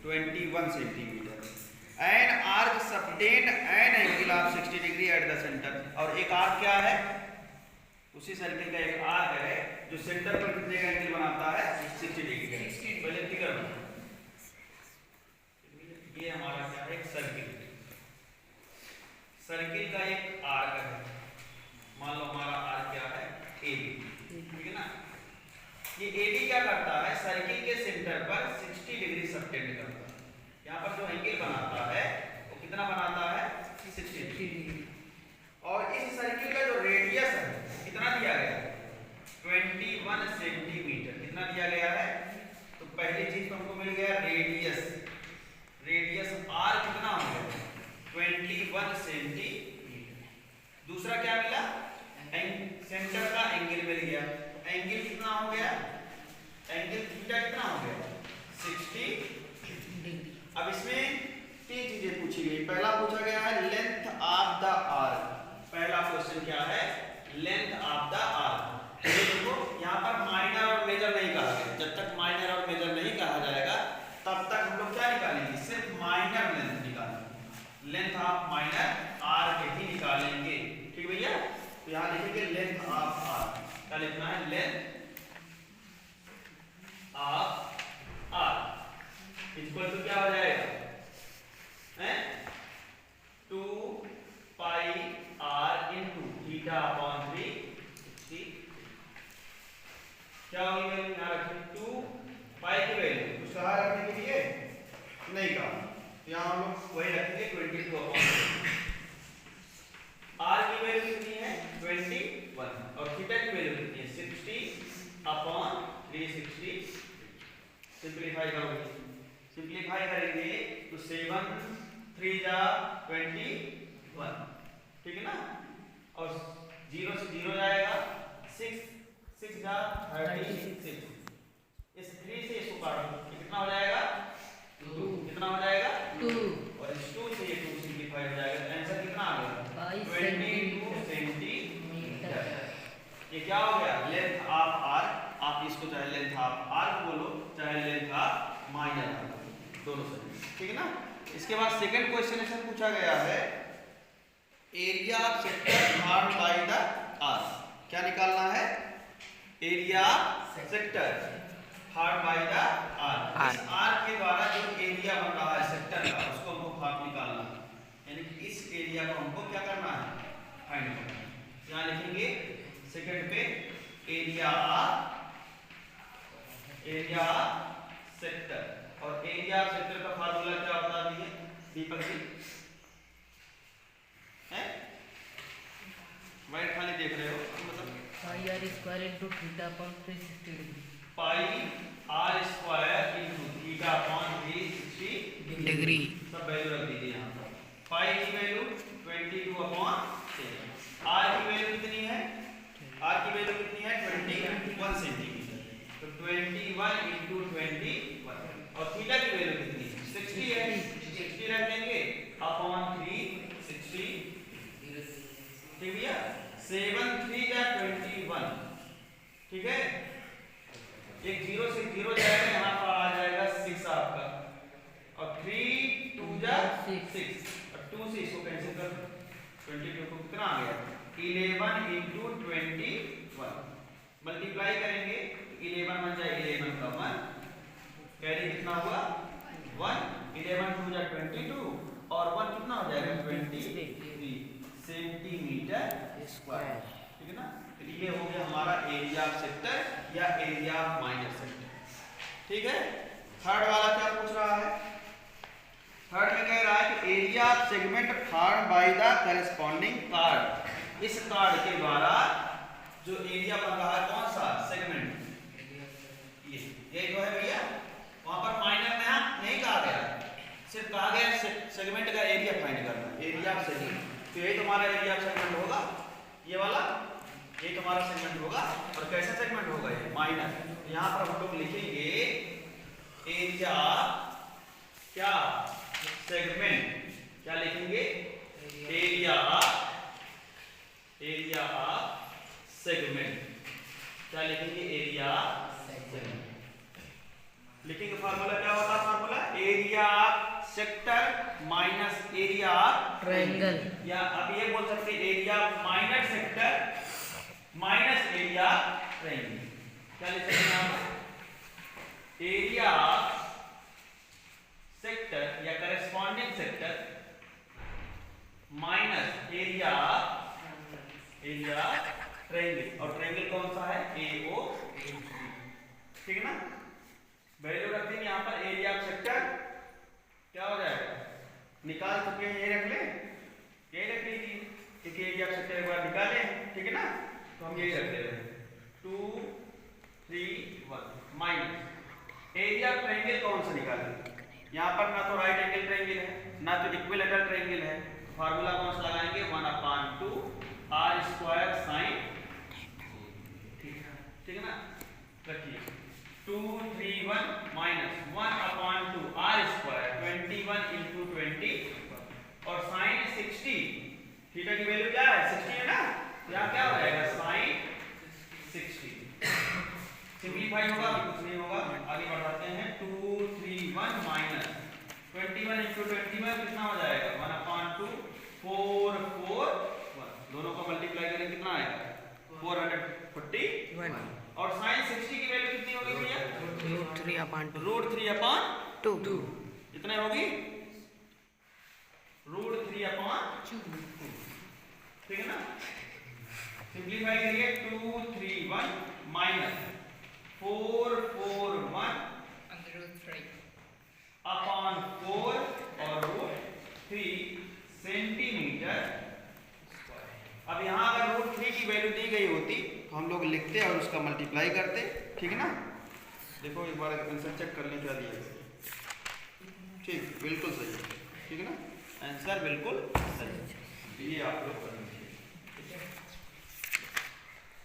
21 centimetre. An arc subtend an angle of 60 degree at the centre. और एक arc क्या है? उसी सर्किल का एक आर्क है जो सेंटर पर कितने का एंगल बनाता है? 60 डिग्री। पहले फिगर बनाओ। ये हमारा क्या है? एक सर्किल। सर्किल का एक आर्क है। मान लो हमारा आर्क क्या है? AB, ठीक है ना। ये AB क्या करता है? सर्किल के सेंटर पर 60 डिग्री सबटेंड करता है। यहाँ पर जो एंगल बनाता है वो कितना बनाता है? 60 डिग्री। और इस सर्किल का जो रेडियस है कितना दिया गया है? 21 सेंटीमीटर। कितना दिया गया है? तो पहली चीज तो हमको मिल गया रेडियस। रेडियस r कितना हो गया? 21 सेंटीमीटर। दूसरा क्या मिला? सेंटर का एंगल मिल गया। एंगल कितना हो गया? एंगल थीटा कितना हो गया? 60 डिग्री। अब इसमें तीन चीजें पूछी गई। पहला पूछा गया है लेंथ ऑफ द आर्क। पहला क्वेश्चन क्या है? Length of the arc. देखो यहाँ पर माइनर और मेजर नहीं कहा गया। जब तक माइनर और मेजर नहीं कहा जाएगा तब तक हम लोग क्या निकालेंगे? सिर्फ माइनर लेंथ निकालेंगे। लेंथ ऑफ माइनर आर्क ही निकालेंगे। ठीक भैया? तो यहाँ लिखेंगे लेंथ ऑफ आर्क। क्या लिखना है? Length of arc equal to क्या हो जाएगा? 2 pi r into theta upon 3 60। क्या होगी वैल्यू? यहाँ रखें 2 पाई की वैल्यू कुछ कहा रखने के लिए नहीं कहा, तो यहाँ हम लोग वही रखेंगे 22 अपॉन r की वैल्यू कितनी है? 21 और थीटा की वैल्यू कितनी है? 60 अपॉन 360। सिंपलीफाई करोगे, सिंपलीफाई करेंगे तो 7 3 जा 21, ठीक है ना। और 0 से 0 जाएगा 6 6 जा 36। इस 3 से इसको काटो कितना हो जाएगा? 2। कितना हो जाएगा? 2। और इस 2 से ये 2 सिंपलीफाई हो जाएगा। तो आंसर कितना आ गया? 22 सेंटीमीटर। ये क्या हो गया? Length of arc. आप इसको चाहे लेंथ ऑफ आर्क बोलो चाहे लेंथ ऑफ माइनर दोनों सही, ठीक है ना। इसके बाद सेकंड क्वेश्चन ऐसा पूछा गया है area of sector formed by the arc. क्या निकालना है? Area sector formed by the arc. इस आर्क के द्वारा जो एरिया बन रहा है सेक्टर का उसको हमको फॉर्म निकालना है। यानी कि इस एरिया को हमको क्या करना है? फाइंड करना है। यहाँ लिखेंगे सेकंड पे एरिया ऑफ सेक्टर। और एरिया ऑफ सेक्टर का फार्मूला क्या होता है दीपक जी? हैं? वाइट खाली देख रहे हो मतलब pi r square into theta upon 360 degree. Pi r square into theta upon 360 degree. सब वैल्यू रख दीजिए यहाँ पर। पाई की वैल्यू 22 अपॉन 7। r की वैल्यू कितनी है? r की वैल्यू कितनी है? 21 सेंटीमीटर। तो 21 इनटू 21 और थीटा की वैल्यू कितनी है? 60 है। 60 रख देंगे अपॉन 360। ठीक भैया? 7 3 जा 21, ठीक है। एक 0 से 0 जाएगा, यहाँ पर आ जाएगा 6 आपका, और 3 2 जा 6 और 2 से इसको कैंसिल कर दो। 22 को कितना आ गया? 11 इंटू 21 मल्टीप्लाई करेंगे 11 बन जाए 11 का 1, कैरी कितना हुआ? 1। 11 2 जा 22 और 1 कितना हो जाएगा? 23 सेंटीमीटर स्क्वायर, ठीक है ना। तो ये हो गया हमारा एरिया ऑफ सेक्टर या एरिया ऑफ माइनर सेक्टर, ठीक है। थर्ड वाला क्या पूछ रहा है? थर्ड में कह रहा है कि area of segment formed by the corresponding card. इस कार्ड के द्वारा जो एरिया बन रहा है कौन सा सेगमेंट? ये जो है भैया, वहां पर माइनर में नहीं कहा गया, सिर्फ कहा गया सेगमेंट का एरिया फाइंड करना, एरिया ऑफ सेगमेंट। तो ये तुम्हारा एरिया ऑफ सेगमेंट होगा, ये वाला, ये तुम्हारा सेगमेंट होगा। और कैसा सेगमेंट होगा? ये माइनर। तो यहाँ पर हम लोग लिखेंगे एरिया क्या? सेगमेंट। क्या लिखेंगे? Area of segment. क्या लिखेंगे? Area segment. लिखेंगे फार्मूला क्या होता है? Formula area sector minus area triangle, या आप ये बोल सकते हैं area minus sector minus area triangle. क्या लिख सकते हैं आप? एरिया सेक्टर या corresponding sector minus area triangle. और ट्रायंगल कौन सा है? AO। ठीक है ना? वैल्यू रखते हैं यहाँ पर एरिया ऑफ सेक्टर क्या हो जाएगा? निकाल चुके हैं, ये रख ले, यही रख लीजिए क्योंकि एरिया ऑफ सेक्टर एक बार निकाले, ठीक है ना? तो हम यही रख दे रहे हैं 2 3 1 माइनस एरिया ऑफ ट्रायंगल कौन सा निकालें? यहाँ पर ना तो राइट एंगल ट्रायंगल है ना तो इक्विलेटरल ट्रायंगल है। फार्मूला कौन सा लगाएंगे? 1/2 r स्क्वायर साइन, ठीक है ना? रखिए 2 3 1 माइनस 1/2 r स्क्वायर 21 इंटू 20 और साइन 60। थीटा की वैल्यू क्या है? 60 है ना? यहाँ क्या हो जाएगा? साइन 60। सिंपलीफाई होगा, कुछ नहीं होगा, आगे बढ़ाते हैं 2 3 1 माइनस 21 इंटू 21 कितना हो जाएगा? 1/2 4 4 1। दोनों को मल्टीप्लाई करें कितना आएगा? 441। और साइन 60 की वैल्यू कितनी होगी भैया? √3/2 कितने होगी? √3/2, ठीक है ना? सिंपलीफाई करिए 2 3 1 माइनस 4 4 1 अपॉन 4 और √3 सेंटीमीटर। अब यहाँ अगर √3 की वैल्यू दी गई होती तो हम लोग लिखते और उसका मल्टीप्लाई करते, ठीक है ना? देखो एक बार आंसर चेक कर लें क्या दिया गया। ठीक, बिल्कुल सही है, ठीक है ना? आंसर बिल्कुल सही है, ये आप लोग कर लीजिए, ठीक है।